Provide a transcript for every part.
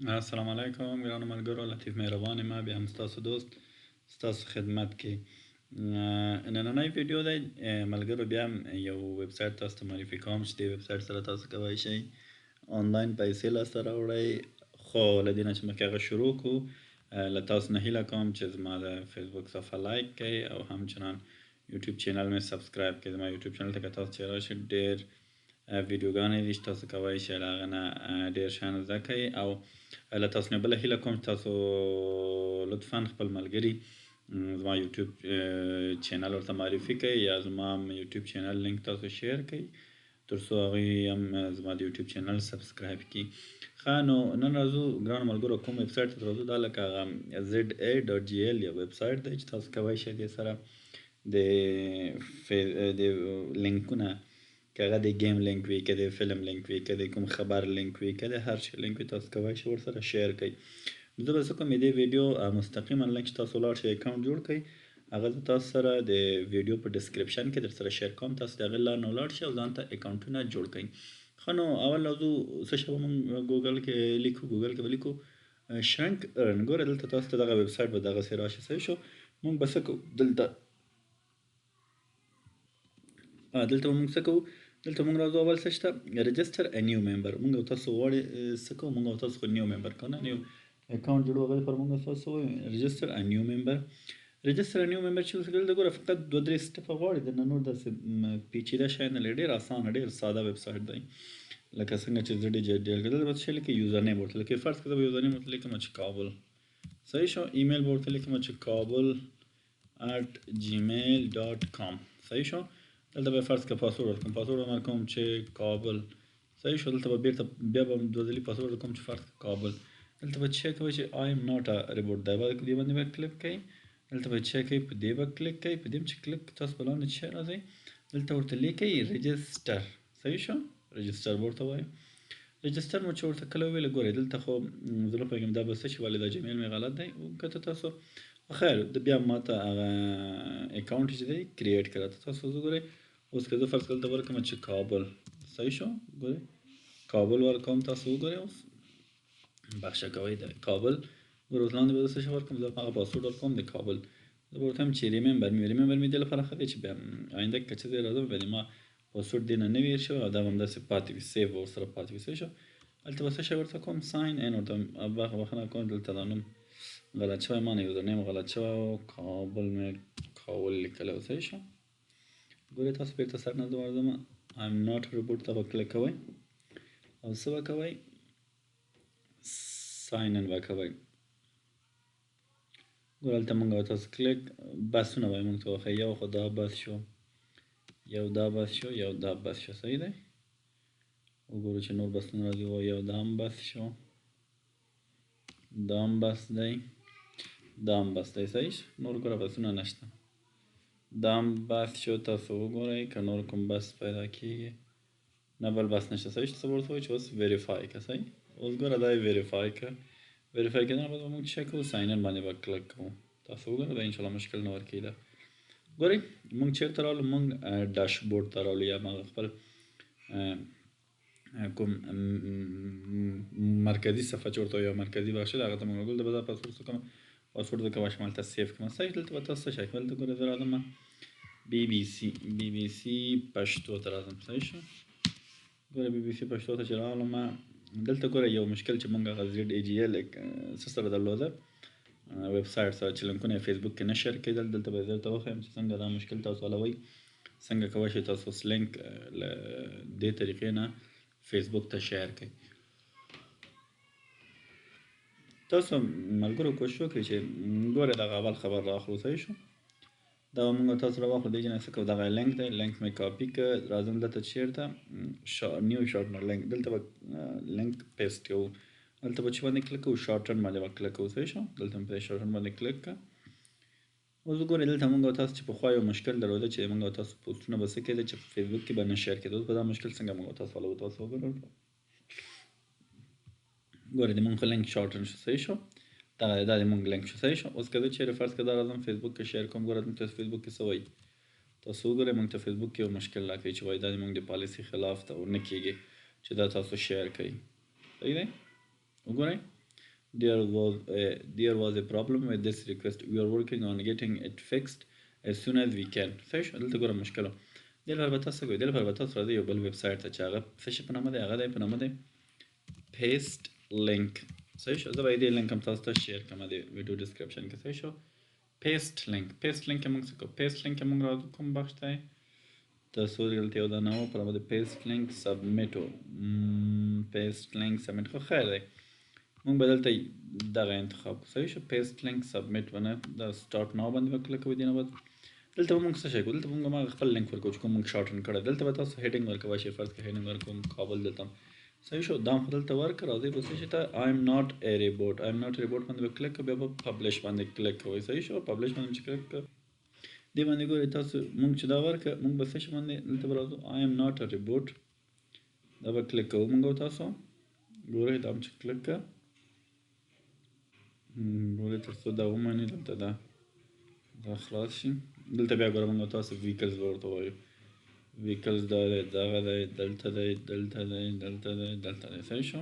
السلام علیکم ګرانو ملګرو، لطیف مهربان یم. بیا هم ستاسو دوست ستاسو خدمت کې. نننی ویډیو دی ملګرو، بیا هم یو ویب سایټ تاسو ته معرفي کوم چې دې ویب سایټ سره تاسو کولی شئ آنلاین پیسې لاسته راوړئ. خو له دې نه چې مخکې هغه شروع کړو، له تاسو نه هیله کوم چې زما د فیسبوک صفحه لایک کړئ او همچنان یوټیوب چینل مې سبسکرایب کړئ. زما یوټیوب چینل ته که تاسو چې راشئ، ډېر ویډیوګانې دي چې تاسو کولی شئ له هغه نه ډېر شیان زده کړئ. او له تاسو نه بله هیله کوم چې تاسو لطفا خپل ملګري زما یوټیوب چینل ورته معرفي کړئ یا زما یوټیوب چینل لینک تاسو شیر کړئ تر څو هغوی هم زما د یوټیوب چینل سبسکرایب کړي. ښه، نو نن راځو ګرانو ملګرو کوم ویب سایټ ته راځو. دا لکه هغه ZA.gl یو ویب سایټ دی چې تاسو کولی شئ دې سره د لینکونه، که هغه د ګیم لینک وي، که د فلم لینک وي، که د کوم خبر لینک وي، که د هر شي لینک وي، تاسو کولی شئ ورسره شیر کړئ. زه به څه کوم، دې ویډیو مستقیما لینک چې تاسو ولاړ شئ اکاونټ جوړ کړئ، هغه زه تاسو سره د ویډیو په ډسکرپشن کې در سره شیر کوم. تاسو د هغې لار نه ولاړ شئ او ځان ته اکاونټونه جوړ کړئ. ښه، نو اول راځو څه شی به مونږ ګوګل کې به لیکو شرنک ارن. ګوره دلته تاسو ته دغه ویب سایټ به دغسې راشي. صحیح شو. مونږ به څه کوو دلته به مونږ څه کوو، دلته مونږ راځو اول څه شته رجسټر ا نیو ممبر. مونږ او تاسو غواړئ څه کوو، مونږ او تاسو خو نیو ممبر کنه، نیو اکاونټ جوړو. هغه لپاره مونږ تاسو وایو رجسټر ا نیو ممبر. رجسټر ا نیو ممبر چې وسه دلته ګوره فقط 2-3 سټپه غواړي، درنه نور داسې پیچیده شی نه لري. ډېر اسانه ډېر ساده ویب سایټ دی، لکه څنګه چې زه ډیل کړل. بس شی لیکي یوزر نیم ورته لیکي. فرض کړه یوزر نیم ورته لیکم چې کابل. صحیح شو. ایمیل به ورته لیکم چې kabul@gmail.com. صحیح شو. دلته به فرض کړه پاسورډ ورکوم، پاسورډ به کوم چې کابل. صحیح شو. دلته به بیرته بیا به دوه ځلې پاسورډ ورکوم چې فرض کابل. دلته به چک کوئ چې آی ایم ناٹ ا ریبوټ دی، به دې باندې به کلیک کوئ. دلته به چک کوئ، په دې به کلیک کوئ. په دې چې کلیک تاسو په لاندې چې راځئ دلته ورته لیکئ رجسټر. صحیح شو. رجسټر ورته وایي. رجسټر مو چې ورته کله وویل، ګورئ دلته خو زه نه پوهېږم دا به څه شي، ولې دا جیمیل مې غلط دی. که تاسو خیر بیا ما ته هغه اکاونټ چې دی کریټ کړه. تاسو وګورئ اوس که زه فرض کړه دلته ورکړم چې کابل. صحیح شو. ګورئ کابل ورکوم. تاسو وګورئ اوس بخښه کوئ د کابل. ګوره اوس لاندې به زه څه شی ورکړم، زه هغه پاسورډ ورکوم د کابل. زه به ورته وایم چې ریممبر مې دې لپاره ښه دی چې بیا آینده که څه ځای راځم بیا دې ما پاسورډ دې نه وي هېر شوی او دا به همداسې پاتې وي، سیف به ورسره پاتې وي. صحیح شو. هلته به څه شی ورته کوم، ساین ان ورته بخښنه کوم. دلته دا نوم غلط شوی، ما نه یوزر نیم غلط شوی او کابل مې کابل لیکلی و. صحیح شو. ګورئ تاسو بېرته سر نه زه ورځم، ایم ناٹ ریبوټ ته به کلیک کوئ او څه به کوئ، ساین ان به کوئ. ګوره هلته مونږ او تاسو کلیک بسونه به یې مونږ ته وښیي. یو خو دا بس شو، یو دا بس شو، یو دا بس شو. صحیح دی. وګورو چې نور بسونه راځي. یو دا هم بس شو، دا هم بس دی، دا هم بس دی. صحیح شو. نور ګوره بسونه نشته. دا هم بس شو. تاسو وګورئ که نور کوم بس پیدا کېږي، نه بل بس نشته. صحیح شو. څه ورته وایي چې اوس ویریفای کړه. صحیح. اوس ګوره دا یې ویریفای کړه. ویریفای کېدنه بعد به مونږ چک کوو، ساین ان باندې به کلیک کوو. تاسو وګورئ دا انشاءالله مشکل نه ورکوي. دا ګورئ مونږ چېرته راغلو، مونږ ډاشبورډ ته راغلو یا مغه خپل کوم مرکزي صفحه چې ورته وایي یا مرکزي بخش دی هغه ته مونږ راغلو. د به دا پاسورډ څه کوم، پاسورډ زه کولی شم هلته سیف کړم. صحیح. دلته به تاسو څه شی کوئ، دلته ګوره زه راځم بي بي سي پښتو ته راځم. صحیح شو. ګوره بي بي سي پښتو ته چې راغلم، دلته ګوره یو مشکل چې مونږ هغه ZAGL څه سره درلوده، ویب سایټ سره چې لینکونه یې فیسبوک کې نه شیر کېدل. دلته به یې درته وښیم چې څنګه دا مشکل تاسو حلوئ، څنګه کولی شئ تاسو اوس لینک له دې طریقې نه فیسبوک ته شیر کړئ. تاسو ملګرو کوشش وکړئ چې ګوره دغه اول خبر راخلو. صحیح شو. دا مونږ تاسو راواخلو. دې جنه څه کوو، دغه لینک دی، لینک مې کاپي کړ. راځم دلته چېرته نیو شارټنر لینک، دلته به لینک پیسټ کوو. دلته به چې باندې کلیک کوو، شارټن باندې به کلیک کوو. صحیح شو. دلته مې په شارټن باندې کلیک کړه. اوس ګورئ دلته مونږ او تاسو چې پخوا یو مشکل درلوده چې مونږ او تاسو پوسټونه به څه کېده چې په فیسبوک کې به نه شیر کېده. اوس به دا مشکل څنګه مونږ او تاسو حلوو. تاسو وګورئ ګورئ د مونږ خو لینک شارټن شو. صحیح شو. دا د مونږ لینک شو. صحیح شو. اوس که زه چېرې فرض کړه دا راځم فیسبوک کې شیر کوم، ګوره مونږ ته فیسبوک کې څه وایي، تاسو وګورئ مونږ ته فیسبوک کې یو مشکل راکوي چې وایي دا د مونږ د پالیسي خلاف ته نه کېږي چې دا تاسو شیر کوئ. صحیح دی. وګورئ there was a problem with this request. We are working on getting it fixed as soon as we can. صحیح شو؟ دلته ګوره مشکل و. دې لپاره به تاسو کوئ، دې لپاره به تاسو راځئ یو بل ویب سایټ ته چې هغه څه شي په نامه دی، هغه دی په نامه دی پیسټ لینک. صحیح شو؟ زه به دې لینک هم تاسو ته شیر کړم د ویډیو ډسکرپشن کې. صحیح شو؟ پیسټ لینک کې موږ څه کوو؟ پیسټ لینک کې موږ راځو کوم بخش ته تاسو دلته یو دا نه و په نامه د پیسټ لینک سبمیټ و. پیسټ لینک سبمیټ خو خیر دی، موږ به دلته دغه انتخاب کړو. صحیح شو؟ پیسټ لینک سبمیټ ونه دا سټارټ ناو باندې به کلک کوئ. دې نه بعد دلته به موږ څه شی کوو؟ دلته به موږ هماغه خپل لینک ورکوو چې کوم موږ شارټن کړی. دلته به تاسو هیډینګ ورکوئ، چې فرض کړئ هیډینګ ورکوم کابل دلته. صحیح شو؟ دا هم خو دلته ورکړه. راځئ به څه شي ته آی ایم ناٹ ا ریبوټ باندې به کلک کوئ، بیا به پبلش باندې کلک کوئ. صحیح شو؟ پبلش باندې چې کلک کوئ دې باندې ګورئ تاسو موږ چې دا ورکړه موږ به څه شي باندې دلته به راځو آی ایم ناٹ ا ریبوټ دا به کلک کوو موږ او تاسو. ګورئ دا هم چې کلک کړه ګورئ تر څو دا ومني دلته دا خلاص شي. دلته بیا ګوره موږ تاسو ویکلز به ورته وایو. ویکلز دا دی، دغه دی، دلته دی، دلته دی، دلته دی، دلته دی. صحیح شو؟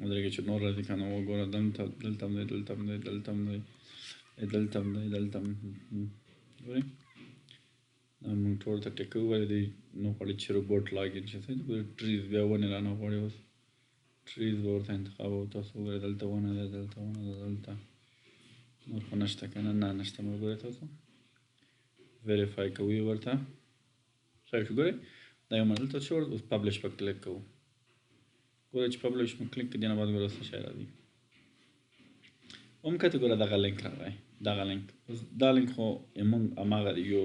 ودرېږه چې نور راځي که نه وګوره دلته هم دی، دلته هم دی، دلته هم دی، دلته هم دی، دلته هم ګورئ دا موږ ټول ته ټیک کوو. ولې دی نه غواړي چې روبوټ لاګین شي. صحیح ګورئ ټریز بیا ونې رانه غواړي. اوس ټریز به ورته انتخابوو. تاسو وګورئ دلته ونه ده، دلته ونه ده، دلته نور خو نشته که نه؟ نه نشته. نور ګورئ تاسو ویریفای کوئ ورته. صحیح شو؟ ګورئ دا یو منل ته شو. اوس پبلش په کلیک کوو. ګورئ چې پبلش مو کلیک کړي دې نه بعد ګوره څه شی راځي. ومکته ګوره دغه لینک راغی، دغه لینک. اوس دا لینک خو موږ هماغه یو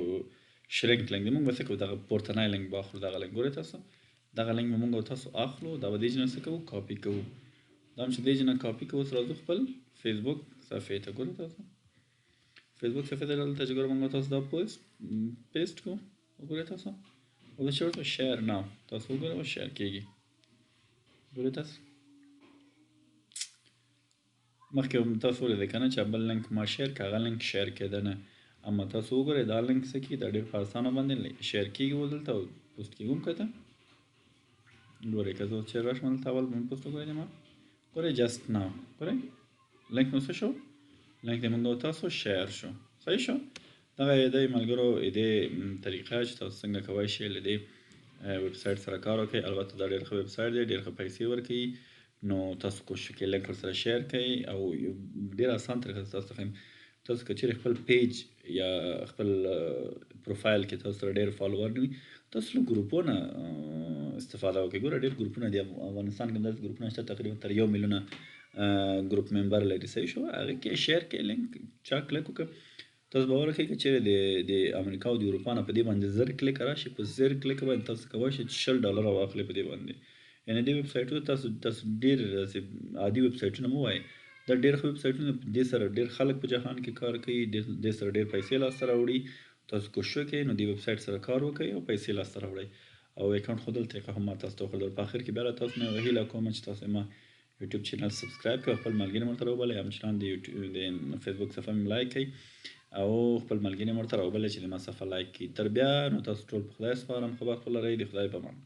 شرینک لینک دی. موږ به څه کوو؟ دغه پورتنی لینک به اخلو. دغه لینک ګورئ تاسو دغه لینک به موږ او تاسو اخلو. دا به دې نه څه کوو؟ کاپي کوو. دا هم چې دې نه کاپي کوو. اوس راځو خپل فیسبوک صفحې ته. ګورئ تاسو فیسبوک صفحې ته دلته چې ګوره موږ تاسو دا پیسټ کوو. وګورئ تاسو اوس چې ورته شیر ناو تاسو وګورئ اوس شیر کېږي. ګورئ تاسو مخکې هم تاسو ولیدئ که نه چې بل لینک ما شیر کړه هغه لینک شیر کېده نه. اما تاسو وګورئ دا لینک څه کېږي دا ډېر په اسانه باندې شیر کېږي. اوس دلته پوسټ کېږي ومکته ګورئ که زه اوس چې راشم دلته اول به مې پوسټ وګورئ ما ګورئ جسټ ناو ګورئ لینک مو څه شو؟ لینک د موږ او تاسو شیر شو. صحیح شو؟ دغه دی ملګرو دې طریقه چې تاسو څنګه کولی شئ له دې ویب سایټ سره کار وکړئ. البته دا ډېر ښه ویب سایټ دی، ډېر ښه پیسې ورکوي. نو تاسو کوشش وکړئ لینک ورسره شیر کړئ او ډېر اسان طریقه تاسو ته ښیم. تاسو که چیرې خپل پیج یا خپل پروفایل کې تاسو سره ډېر فالوور نه وي تاسو له ګروپونو استفاده وکړئ. ګوره ډېر ګروپونه دي افغانستان کې داسې ګروپونه شته تقریبا تر 1 میلیونه ګروپ ممبر لري. صحیح شو؟ هغې کې شیر کړئ لینک چا کلک وکړه تاسو باور وکړئ که چیرې د امریکا او د اروپا نه په دې باندې 1000 کلیکه راشي په 1000 کلیکه باندې تاسو کولی شئ $60 واخلئ په دې باندې. یعنې دې ویب سایټونو تاسو ډېر عادي ویب سایټونه مه وایئ دا ډېر ښه ویب سایټونه دې سره ډېر خلک په جهان کې کار کوي، دې سره ډېر پیسې لاسته راوړي. تاسو کوشش وکړئ نو دې ویب سایټ سره کار وکړئ او پیسې لاسته راوړئ او اکاونټ ښودل طریقه هم ما تاسو ته وښودل. په اخر کې بیا له تاسو نه یوه هیله کوم چې تاسو ما یوټیوب چینل سبسکرایب کړئ، خپل ملګري ورته راوبلئ، همچنان د فیسبوک صفحه مې لایک کړئ او خپل ملګري ورته راوبلئ چې د ما صفحه لایک کړي. تر بیا نو تاسو ټول په خدای سپارم. ښه وخت ولرئ. د خدای په امان.